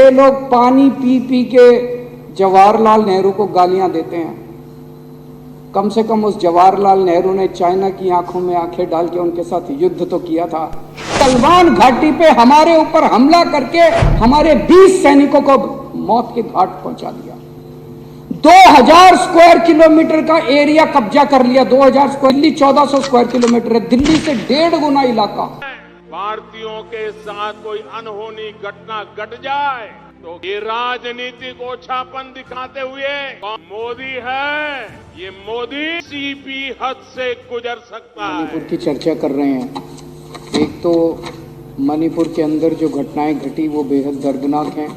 ये लोग पानी पी पी के जवाहरलाल नेहरू को गालियां देते हैं। कम से कम उस जवाहरलाल नेहरू ने चाइना की आंखों में आंखें डाल के उनके साथ युद्ध तो किया था। गलवान घाटी पे हमारे ऊपर हमला करके हमारे 20 सैनिकों को मौत के घाट पहुंचा दिया। 2000 स्क्वायर किलोमीटर का एरिया कब्जा कर लिया। 2000 स्क्वायर, दिल्ली 1400 स्क्वायर किलोमीटर है, दिल्ली से 1.5 गुना इलाका। भारतीयों के साथ कोई अनहोनी घटना घट जाए तो ये राजनीतिक ओछापन दिखाते हुए मोदी है, ये मोदी किसी भी हद से गुजर सकता है। मणिपुर की चर्चा कर रहे हैं। एक तो मणिपुर के अंदर जो घटनाएं घटी वो बेहद दर्दनाक हैं,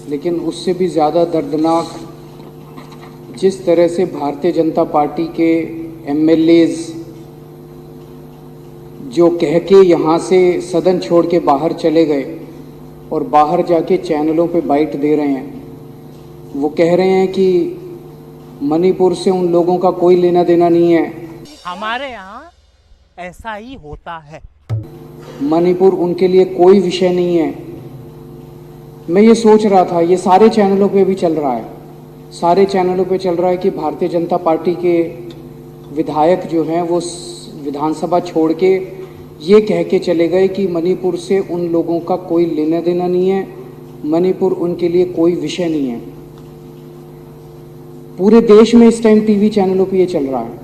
लेकिन उससे भी ज़्यादा दर्दनाक जिस तरह से भारतीय जनता पार्टी के एमएलएज जो कह के यहाँ से सदन छोड़ के बाहर चले गए और बाहर जाके चैनलों पे बाइट दे रहे हैं, वो कह रहे हैं कि मणिपुर से उन लोगों का कोई लेना देना नहीं है। हमारे यहाँ ऐसा ही होता है। मणिपुर उनके लिए कोई विषय नहीं है। मैं ये सोच रहा था, ये सारे चैनलों पे भी चल रहा है, सारे चैनलों पे चल रहा है कि भारतीय जनता पार्टी के विधायक जो हैं वो विधानसभा छोड़ के ये कह के चले गए कि मणिपुर से उन लोगों का कोई लेना देना नहीं है, मणिपुर उनके लिए कोई विषय नहीं है। पूरे देश में इस टाइम टीवी चैनलों पे ये चल रहा है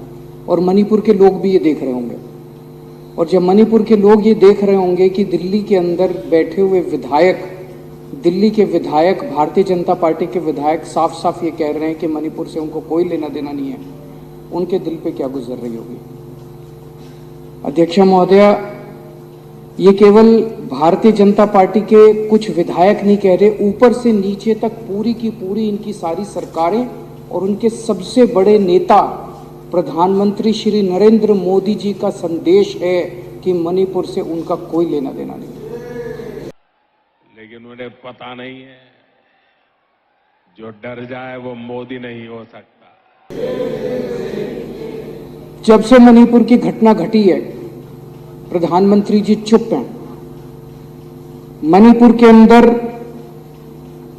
और मणिपुर के लोग भी ये देख रहे होंगे। और जब मणिपुर के लोग ये देख रहे होंगे कि दिल्ली के अंदर बैठे हुए विधायक, दिल्ली के विधायक, भारतीय जनता पार्टी के विधायक साफ साफ ये कह रहे हैं कि मणिपुर से उनको कोई लेना देना नहीं है, उनके दिल पे क्या गुजर रही होगी। अध्यक्ष महोदया, ये केवल भारतीय जनता पार्टी के कुछ विधायक नहीं कह रहे, ऊपर से नीचे तक पूरी की पूरी इनकी सारी सरकारें और उनके सबसे बड़े नेता प्रधानमंत्री श्री नरेंद्र मोदी जी का संदेश है कि मणिपुर से उनका कोई लेना देना नहीं। लेकिन उन्हें पता नहीं है, जो डर जाए वो मोदी नहीं हो सकता। जब से मणिपुर की घटना घटी है, प्रधानमंत्री जी चुप हैं। मणिपुर के अंदर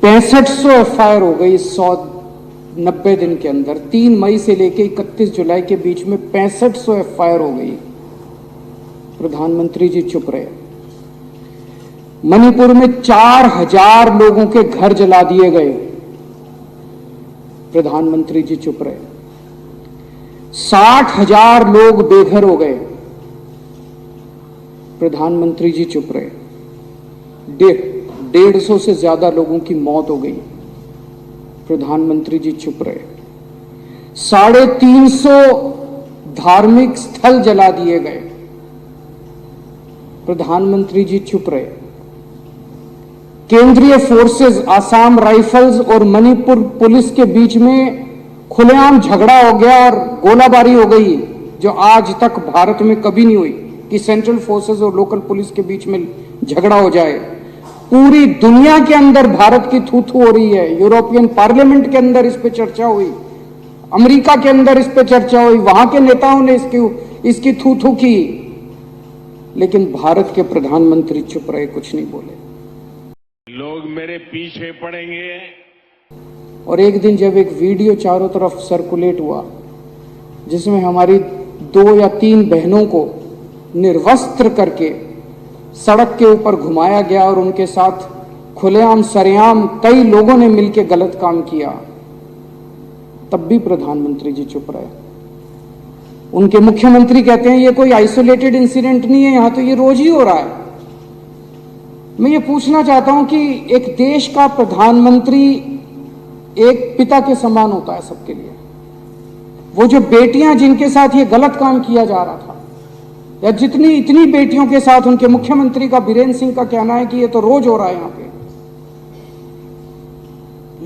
6500 एफआईआर हो गई 190 दिन के अंदर। 3 मई से लेकर 31 जुलाई के बीच में 6500 एफआईआर हो गई। प्रधानमंत्री जी चुप रहे। मणिपुर में 4000 लोगों के घर जला दिए गए। प्रधानमंत्री जी चुप रहे। 60,000 लोग बेघर हो गए। प्रधानमंत्री जी चुप रहे। 150 से ज्यादा लोगों की मौत हो गई। प्रधानमंत्री जी चुप रहे। 350 धार्मिक स्थल जला दिए गए। प्रधानमंत्री जी चुप रहे। केंद्रीय फोर्सेस, आसाम राइफल्स और मणिपुर पुलिस के बीच में खुलेआम झगड़ा हो गया और गोलाबारी हो गई, जो आज तक भारत में कभी नहीं हुई कि सेंट्रल फोर्सेस और लोकल पुलिस के बीच में झगड़ा हो जाए। पूरी दुनिया के अंदर भारत की थू थू हो रही है। यूरोपियन पार्लियामेंट के अंदर इस पे चर्चा हुई, अमेरिका के अंदर इस पे चर्चा हुई, वहां के नेताओं ने इसकी थू थू की, लेकिन भारत के प्रधानमंत्री चुप रहे, कुछ नहीं बोले। लोग मेरे पीछे पड़ेंगे। और एक दिन जब एक वीडियो चारों तरफ सर्कुलेट हुआ जिसमें हमारी 2 या 3 बहनों को निर्वस्त्र करके सड़क के ऊपर घुमाया गया और उनके साथ खुलेआम सरेआम कई लोगों ने मिलकर गलत काम किया, तब भी प्रधानमंत्री जी चुप रहे। उनके मुख्यमंत्री कहते हैं ये कोई आइसोलेटेड इंसिडेंट नहीं है, यहां तो ये रोज ही हो रहा है। मैं ये पूछना चाहता हूं कि एक देश का प्रधानमंत्री एक पिता के समान होता है सबके लिए। वो जो बेटियां जिनके साथ ये गलत काम किया जा रहा था, या जितनी इतनी बेटियों के साथ उनके मुख्यमंत्री का, बीरेंद्र सिंह का कहना है कि ये तो रोज हो रहा है। यहां पे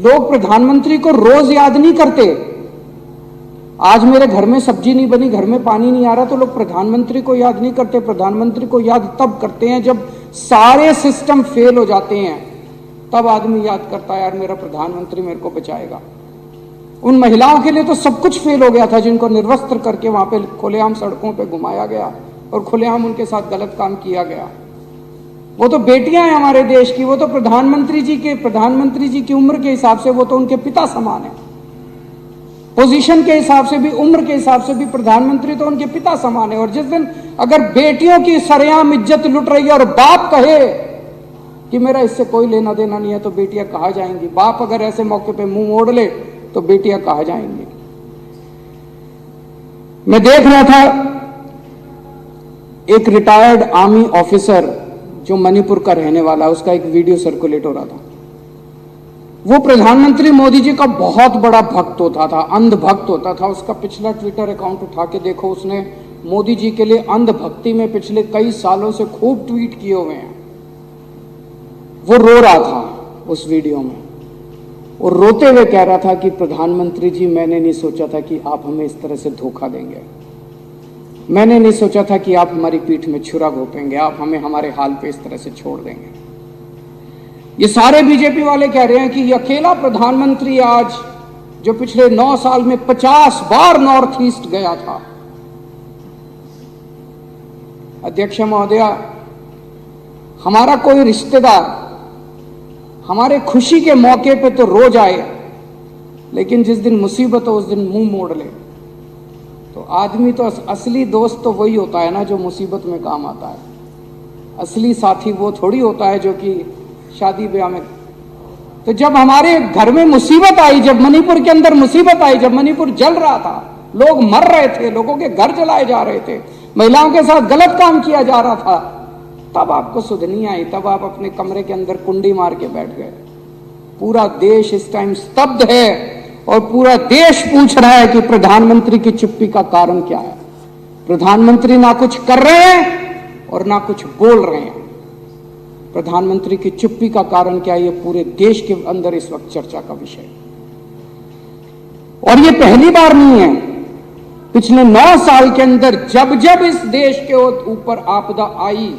लोग प्रधानमंत्री को रोज याद नहीं करते। आज मेरे घर में सब्जी नहीं बनी, घर में पानी नहीं आ रहा, तो लोग प्रधानमंत्री को याद नहीं करते। प्रधानमंत्री को याद तब करते हैं जब सारे सिस्टम फेल हो जाते हैं, तब आदमी याद करता है यार मेरा प्रधानमंत्री मेरे को बचाएगा। उन महिलाओं के लिए तो सब कुछ फेल हो गया था जिनको निर्वस्त्र करके वहां पे खुलेआम सड़कों पे घुमाया गया और खुलेआम उनके साथ गलत काम किया गया। वो तो बेटियां हैं हमारे देश की, वो तो प्रधानमंत्री जी की उम्र के हिसाब से वो तो उनके पिता समान है। पोजीशन के हिसाब से भी, उम्र के हिसाब से भी प्रधानमंत्री तो उनके पिता समान है। और जिस दिन अगर बेटियों की सरेआम इज्जत लुट रही है और बाप कहे कि मेरा इससे कोई लेना देना नहीं है, तो बेटियां कहाँ जाएंगी? बाप अगर ऐसे मौके पे मुंह मोड़ ले तो बेटियां कहाँ जाएंगी? मैं देख रहा था एक रिटायर्ड आर्मी ऑफिसर जो मणिपुर का रहने वाला, उसका एक वीडियो सर्कुलेट हो रहा था। वो प्रधानमंत्री मोदी जी का बहुत बड़ा भक्त होता था, अंध भक्त होता था। उसका पिछला ट्विटर अकाउंट उठा के देखो, उसने मोदी जी के लिए अंध भक्ति में पिछले कई सालों से खूब ट्वीट किए हुए हैं। वो रो रहा था उस वीडियो में, और रोते हुए कह रहा था कि प्रधानमंत्री जी, मैंने नहीं सोचा था कि आप हमें इस तरह से धोखा देंगे, मैंने नहीं सोचा था कि आप हमारी पीठ में छुरा घोंपेंगे, आप हमें हमारे हाल पे इस तरह से छोड़ देंगे। ये सारे बीजेपी वाले कह रहे हैं कि ये अकेला प्रधानमंत्री आज जो पिछले 9 साल में 50 बार नॉर्थ ईस्ट गया था। अध्यक्ष महोदया, हमारा कोई रिश्तेदार हमारे खुशी के मौके पे तो रोज आए, लेकिन जिस दिन मुसीबत हो उस दिन मुंह मोड़ ले। तो आदमी तो असली दोस्त तो वही होता है ना जो मुसीबत में काम आता है। असली साथी वो थोड़ी होता है जो कि शादी ब्याह में। तो जब हमारे घर में मुसीबत आई, जब मणिपुर के अंदर मुसीबत आई, जब मणिपुर जल रहा था, लोग मर रहे थे, लोगों के घर जलाए जा रहे थे, महिलाओं के साथ गलत काम किया जा रहा था, तब आपको सुध नहीं आई, तब आप अपने कमरे के अंदर कुंडी मार के बैठ गए। पूरा देश इस टाइम स्तब्ध है और पूरा देश पूछ रहा है कि प्रधानमंत्री की चुप्पी का कारण क्या है। प्रधानमंत्री ना कुछ कर रहे हैं और ना कुछ बोल रहे हैं। प्रधानमंत्री की चुप्पी का कारण क्या है, ये पूरे देश के अंदर इस वक्त चर्चा का विषय। और ये पहली बार नहीं है, पिछले 9 साल के अंदर जब जब इस देश के ऊपर आपदा आई,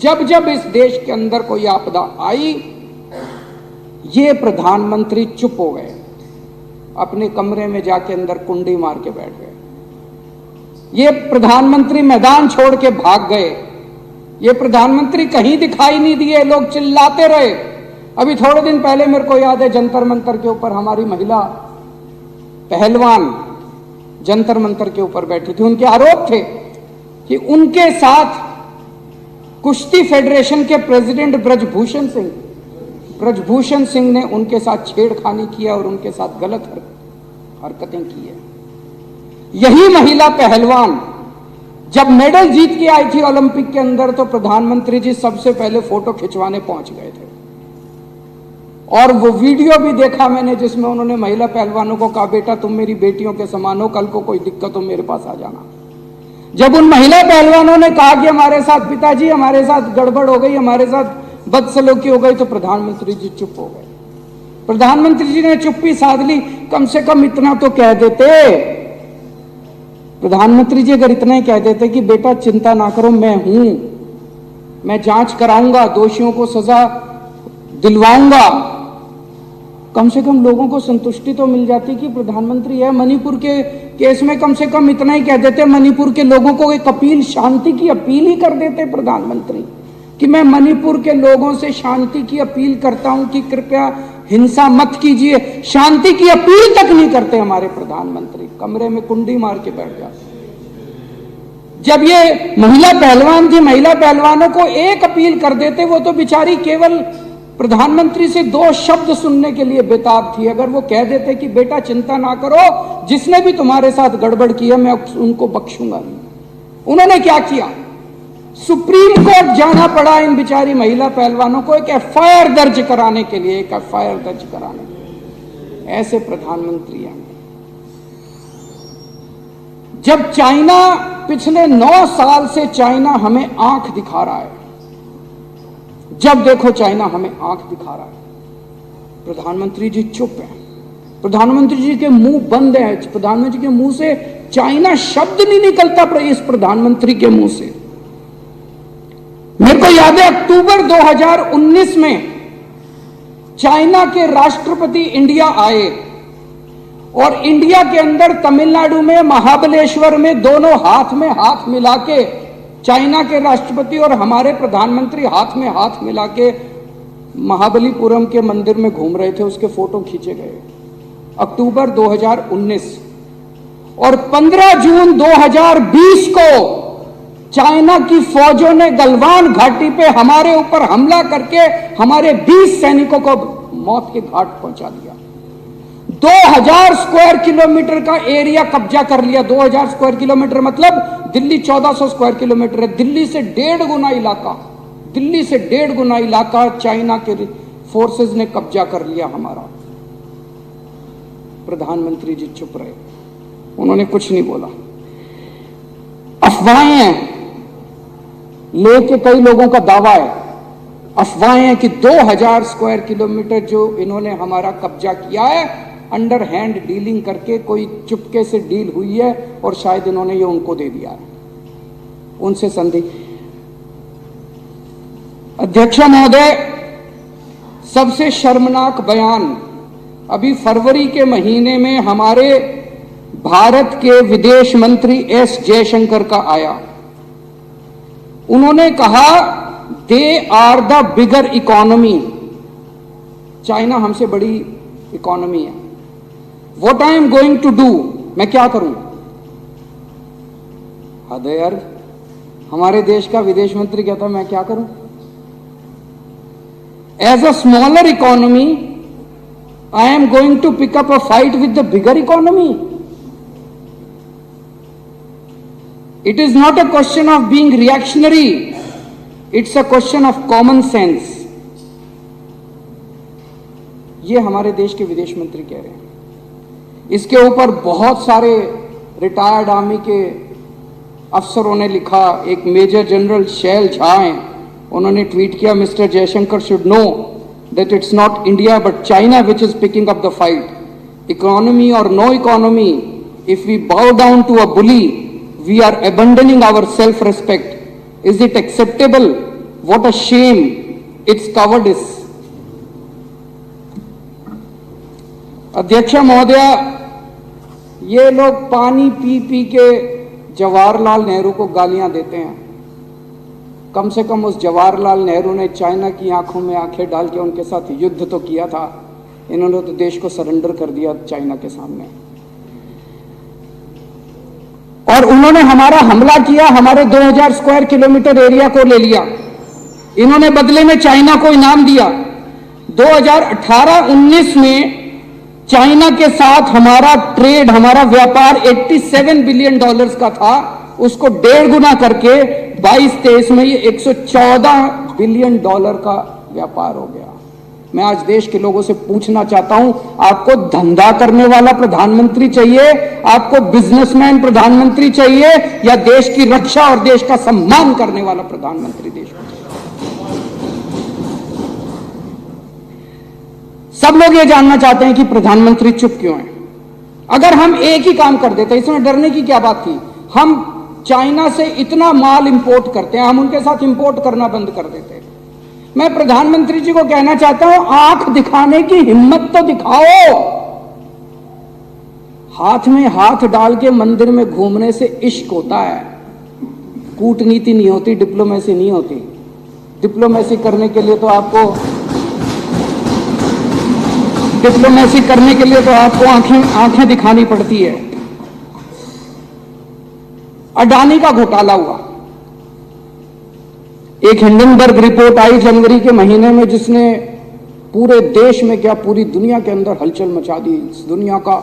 जब जब इस देश के अंदर कोई आपदा आई, ये प्रधानमंत्री चुप हो गए, अपने कमरे में जाके अंदर कुंडी मार के बैठ गए। ये प्रधानमंत्री मैदान छोड़ के भाग गए। ये प्रधानमंत्री कहीं दिखाई नहीं दिए, लोग चिल्लाते रहे। अभी थोड़े दिन पहले मेरे को याद है, जंतर मंतर के ऊपर हमारी महिला पहलवान जंतर मंतर के ऊपर बैठी थी। उनके आरोप थे कि उनके साथ कुश्ती फेडरेशन के प्रेसिडेंट ब्रजभूषण सिंह ने उनके साथ छेड़खानी किया और उनके साथ गलत हरकतें की है। यही महिला पहलवान जब मेडल जीत के आई थी ओलंपिक के अंदर, तो प्रधानमंत्री जी सबसे पहले फोटो खिंचवाने पहुंच गए थे। और वो वीडियो भी देखा मैंने जिसमें उन्होंने महिला पहलवानों को कहा, बेटा तुम मेरी बेटियों के समान हो, कल को कोई दिक्कत हो मेरे पास आ जाना। जब उन महिला पहलवानों ने कहा कि हमारे साथ पिताजी, हमारे साथ गड़बड़ हो गई, हमारे साथ बदसलूकी हो गई, तो प्रधानमंत्री जी चुप हो गए। प्रधानमंत्री जी ने चुप्पी साध ली। कम से कम इतना तो कह देते, प्रधानमंत्री जी अगर इतना ही कह देते कि बेटा चिंता ना करो, मैं हूं, मैं जांच कराऊंगा, दोषियों को सजा दिलवाऊंगा, कम से कम लोगों को संतुष्टि तो मिल जाती कि प्रधानमंत्री है। मणिपुर के केस में कम से कम इतना ही कह देते, मणिपुर के लोगों को एक अपील, शांति की अपील ही कर देते प्रधानमंत्री कि मैं मणिपुर के लोगों से शांति की अपील करता हूं कि कृपया हिंसा मत कीजिए। शांति की अपील तक नहीं करते हमारे प्रधानमंत्री, कमरे में कुंडी मार के बैठ जाते। जब ये महिला पहलवान थी, महिला पहलवानों को एक अपील कर देते, वो तो बेचारी केवल प्रधानमंत्री से 2 शब्द सुनने के लिए बेताब थी। अगर वो कह देते कि बेटा चिंता ना करो, जिसने भी तुम्हारे साथ गड़बड़ किया मैं उनको बख्शूंगा नहीं। उन्होंने क्या किया? सुप्रीम कोर्ट जाना पड़ा इन बिचारी महिला पहलवानों को एक एफआईआर दर्ज कराने के लिए, एक एफआईआर दर्ज कराने के लिए। ऐसे प्रधानमंत्री हैं। जब चाइना पिछले 9 साल से चाइना हमें आंख दिखा रहा है, जब देखो चाइना हमें आंख दिखा रहा है, प्रधानमंत्री जी चुप हैं, प्रधानमंत्री जी के मुंह बंद है, प्रधानमंत्री के मुंह से चाइना शब्द नहीं निकलता इस प्रधानमंत्री के मुंह से। मेरे को याद है अक्टूबर 2019 में चाइना के राष्ट्रपति इंडिया आए और इंडिया के अंदर तमिलनाडु में महाबलेश्वर में दोनों हाथ में हाथ मिला के चाइना के राष्ट्रपति और हमारे प्रधानमंत्री हाथ में हाथ मिला के महाबलीपुरम के मंदिर में घूम रहे थे, उसके फोटो खींचे गए अक्टूबर 2019। और 15 जून 2020 को चाइना की फौजों ने गलवान घाटी पे हमारे ऊपर हमला करके हमारे 20 सैनिकों को मौत के घाट पहुंचा दिया। 2000 स्क्वायर किलोमीटर का एरिया कब्जा कर लिया। 2000 स्क्वायर किलोमीटर मतलब दिल्ली 1400 स्क्वायर किलोमीटर है। दिल्ली से 1.5 गुना इलाका चाइना के फोर्सेस ने कब्जा कर लिया हमारा। प्रधानमंत्री जी चुप रहे, उन्होंने कुछ नहीं बोला। अफवाहें लेके कई लोगों का दावा है, अफवाहें कि 2000 स्क्वायर किलोमीटर जो इन्होंने हमारा कब्जा किया है, अंडर हैंड डीलिंग करके कोई चुपके से डील हुई है और शायद इन्होंने ये उनको दे दिया है, उनसे संधि। अध्यक्ष महोदय, सबसे शर्मनाक बयान अभी फरवरी के महीने में हमारे भारत के विदेश मंत्री एस जयशंकर का आया। उन्होंने कहा they are the bigger economy, China हमसे बड़ी इकोनॉमी है। What I am going to do, मैं क्या करूं? हद है यार, हमारे देश का विदेश मंत्री कहता मैं क्या करूं? As a smaller economy I am going to pick up a fight with the bigger economy. It is not a question of being reactionary. It's a question of common sense. ये हमारे देश के विदेश मंत्री कह रहे हैं। इसके ऊपर बहुत सारे रिटायर्ड आर्मी के अफसरों ने लिखा। एक मेजर जनरल शैल झा हैं, उन्होंने ट्वीट किया, mister Jaishankar should know that it's not India but China which is picking up the fight. Economy or no economy, if we bow down to a bully, we are abandoning our self-respect. Is it acceptable? What a shame. It's cowardice. अध्यक्ष महोदय, ये लोग पानी P P के जवाहरलाल नेहरू को गालियां देते हैं। कम से कम उस जवाहरलाल नेहरू ने चाइना की आंखों में आंखें डाल के उनके साथ युद्ध तो किया था। इन्होंने तो देश को सरेंडर कर दिया चाइना के सामने। और उन्होंने हमारा हमला किया, हमारे 2000 स्क्वायर किलोमीटर एरिया को ले लिया। इन्होंने बदले में चाइना को इनाम दिया। 2018-19 में चाइना के साथ हमारा ट्रेड, हमारा व्यापार $87 बिलियन का था, उसको 1.5 गुना करके 22-23 में ये $114 बिलियन का व्यापार हो गया। मैं आज देश के लोगों से पूछना चाहता हूं, आपको धंधा करने वाला प्रधानमंत्री चाहिए, आपको बिजनेसमैन प्रधानमंत्री चाहिए, या देश की रक्षा और देश का सम्मान करने वाला प्रधानमंत्री देश को चाहिए? सब लोग ये जानना चाहते हैं कि प्रधानमंत्री चुप क्यों है। अगर हम एक ही काम कर देते, इसमें डरने की क्या बात थी? हम चाइना से इतना माल इंपोर्ट करते हैं, हम उनके साथ इंपोर्ट करना बंद कर देते हैं। मैं प्रधानमंत्री जी को कहना चाहता हूं, आंख दिखाने की हिम्मत तो दिखाओ। हाथ में हाथ डाल के मंदिर में घूमने से इश्क होता है, कूटनीति नहीं होती, डिप्लोमेसी नहीं होती। डिप्लोमेसी करने के लिए तो आपको आंखें दिखानी पड़ती है। अडानी का घोटाला हुआ, एक हिंडनबर्ग रिपोर्ट आई जनवरी के महीने में, जिसने पूरे देश में क्या पूरी दुनिया के अंदर हलचल मचा दी। दुनिया का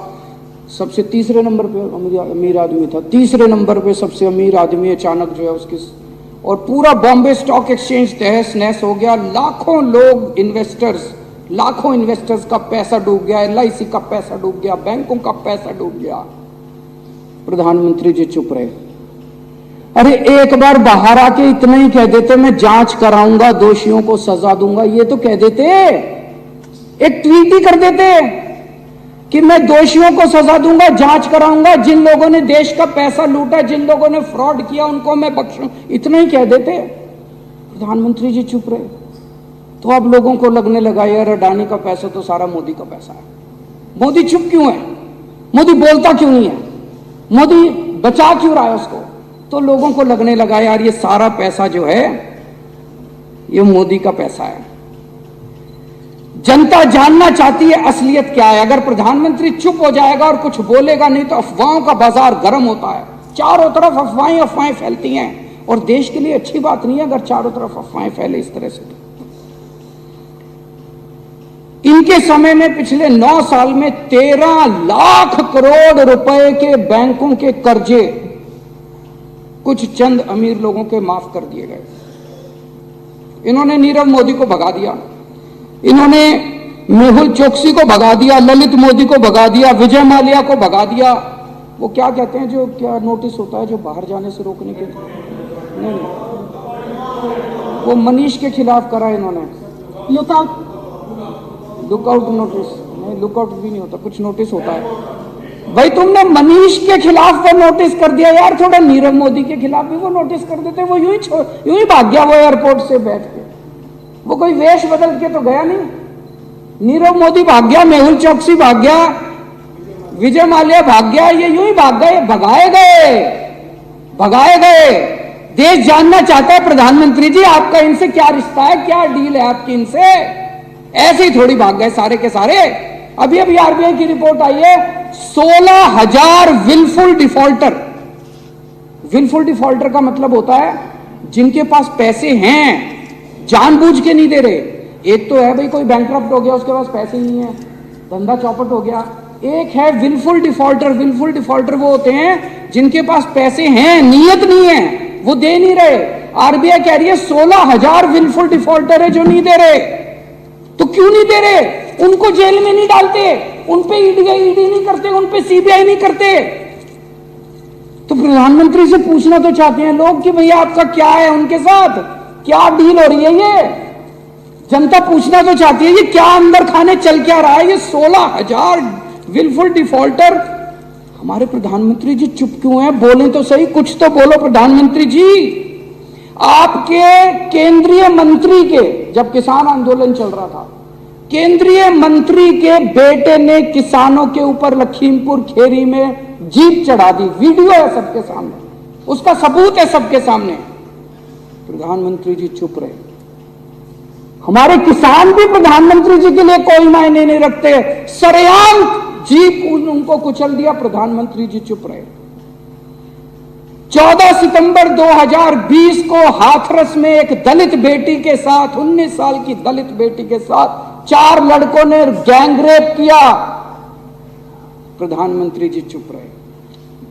सबसे तीसरे नंबर पे अमीर आदमी था, तीसरे नंबर पे सबसे अमीर आदमी अचानक जो है उसकी, और पूरा बॉम्बे स्टॉक एक्सचेंज तहस नहस हो गया। लाखों इन्वेस्टर्स का पैसा डूब गया, LIC का पैसा डूब गया, बैंकों का पैसा डूब गया। प्रधानमंत्री जी चुप रहे। अरे एक बार बाहर आके इतना ही कह देते, मैं जांच कराऊंगा, दोषियों को सजा दूंगा, ये तो कह देते, एक ट्वीट ही कर देते कि मैं दोषियों को सजा दूंगा, जांच कराऊंगा, जिन लोगों ने देश का पैसा लूटा, जिन लोगों ने फ्रॉड किया, उनको मैं बख्शूं, इतना ही कह देते। प्रधानमंत्री जी चुप रहे। तो अब लोगों को लगने लगा यार अडानी का पैसा तो सारा मोदी का पैसा है। मोदी चुप क्यों है? मोदी बोलता क्यों नहीं है? मोदी बचा क्यों रहा है उसको? तो लोगों को लगने लगा यार ये सारा पैसा जो है ये मोदी का पैसा है। जनता जानना चाहती है असलियत क्या है। अगर प्रधानमंत्री चुप हो जाएगा और कुछ बोलेगा नहीं तो अफवाहों का बाजार गर्म होता है। चारों तरफ अफवाहें अफवाहें फैलती हैं और देश के लिए अच्छी बात नहीं है अगर चारों तरफ अफवाहें फैले इस तरह से। इनके समय में पिछले 9 साल में 13 लाख करोड़ रुपए के बैंकों के कर्जे कुछ चंद अमीर लोगों के माफ कर दिए गए। इन्होंने नीरव मोदी को भगा दिया, इन्होंने मेहुल चोकसी को भगा दिया, ललित मोदी को भगा दिया, विजय माल्या को भगा दिया। वो क्या कहते हैं जो क्या नोटिस होता है जो बाहर जाने से रोकने के, नहीं वो मनीष के खिलाफ करा इन्होंने लुकआउट नोटिस, नहीं लुकआउट भी नहीं होता, कुछ नोटिस होता है। भाई तुमने मनीष के खिलाफ वो नोटिस कर दिया यार, थोड़ा नीरव मोदी के खिलाफ भी वो नोटिस कर देते। वो यूं ही भाग गया वो एयरपोर्ट से बैठ के, वो कोई वेश बदल के तो गया नहीं। नीरव मोदी भाग गया, मेहुल चोकसी भाग गया, विजय माल्या भाग गया, ये यूं ही भाग गए, भगाए गए। देश जानना चाहता है प्रधानमंत्री जी आपका इनसे क्या रिश्ता है, क्या डील है आपकी इनसे। ऐसे ही थोड़ी भाग गए सारे के सारे। अभी आरबीआई की रिपोर्ट आई है 16,000 विलफुल डिफॉल्टर। विलफुल डिफॉल्टर का मतलब होता है जिनके पास पैसे हैं जानबूझ के नहीं दे रहे। एक तो है भाई कोई बैंकक्रप्ट हो गया उसके पास पैसे नहीं है, धंधा चौपट हो गया। एक है विलफुल डिफॉल्टर। विलफुल डिफॉल्टर वो होते हैं जिनके पास पैसे हैं, नियत नहीं है, वो दे नहीं रहे। आरबीआई कह रही है 16,000 विलफुल डिफॉल्टर है जो नहीं दे रहे। तो क्यों नहीं दे रहे? उनको जेल में नहीं डालते, उन पे ईडी नहीं करते, उन पे सीबीआई नहीं करते। तो प्रधानमंत्री से पूछना तो चाहते हैं लोग कि भैया आपका क्या है उनके साथ, क्या डील हो रही है। ये जनता पूछना तो चाहती है ये क्या अंदर खाने चल क्या रहा है। ये 16,000 विलफुल डिफॉल्टर। हमारे प्रधानमंत्री जी चुप क्यों हैं? बोले तो सही, कुछ तो बोलो प्रधानमंत्री जी। आपके केंद्रीय मंत्री के, जब किसान आंदोलन चल रहा था, केंद्रीय मंत्री के बेटे ने किसानों के ऊपर लखीमपुर खेरी में जीप चढ़ा दी। वीडियो है सबके सामने, उसका सबूत है सबके सामने। प्रधानमंत्री जी चुप रहे। हमारे किसान भी प्रधानमंत्री जी के लिए कोई मायने नहीं रखते। सरेआम जीप उनको कुचल दिया, प्रधानमंत्री जी चुप रहे। 14 सितंबर 2020 को हाथरस में एक दलित बेटी के साथ, 19 साल की दलित बेटी के साथ 4 लड़कों ने गैंगरेप किया। प्रधानमंत्री जी चुप रहे,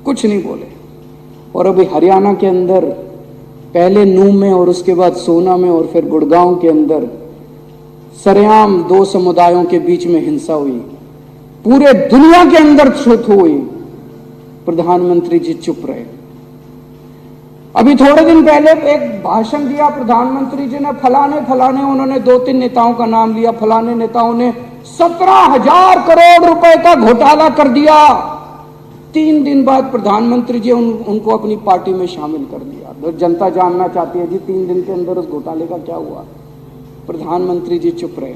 कुछ नहीं बोले। और अभी हरियाणा के अंदर पहले नूह में और उसके बाद सोना में और फिर गुड़गांव के अंदर सरेआम 2 समुदायों के बीच में हिंसा हुई, पूरे दुनिया के अंदर छूत हुई। प्रधानमंत्री जी चुप रहे। अभी थोड़े दिन पहले एक भाषण दिया प्रधानमंत्री जी ने, फलाने उन्होंने 2-3 नेताओं का नाम लिया। फलाने नेताओं ने 17,000 करोड़ रुपए का घोटाला कर दिया। 3 दिन बाद प्रधानमंत्री जी उनको अपनी पार्टी में शामिल कर दिया। तो जनता जानना चाहती है जी 3 दिन के अंदर उस घोटाले का क्या हुआ। प्रधानमंत्री जी चुप रहे।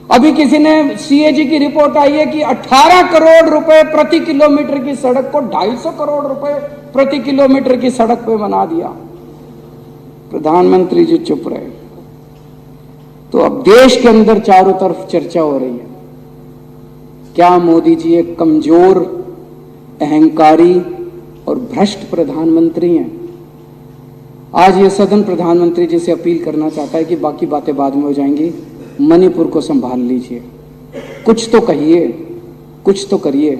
अभी किसी ने सीएजी की रिपोर्ट आई है कि 18 करोड़ रुपए प्रति किलोमीटर की सड़क को 250 करोड़ रुपए प्रति किलोमीटर की सड़क पे बना दिया। प्रधानमंत्री जी चुप रहे। तो अब देश के अंदर चारों तरफ चर्चा हो रही है, क्या मोदी जी एक कमजोर, अहंकारी और भ्रष्ट प्रधानमंत्री हैं। आज ये सदन प्रधानमंत्री जी से अपील करना चाहता है कि बाकी बातें बाद में हो जाएंगी, मणिपुर को संभाल लीजिए, कुछ तो कहिए, कुछ तो करिए।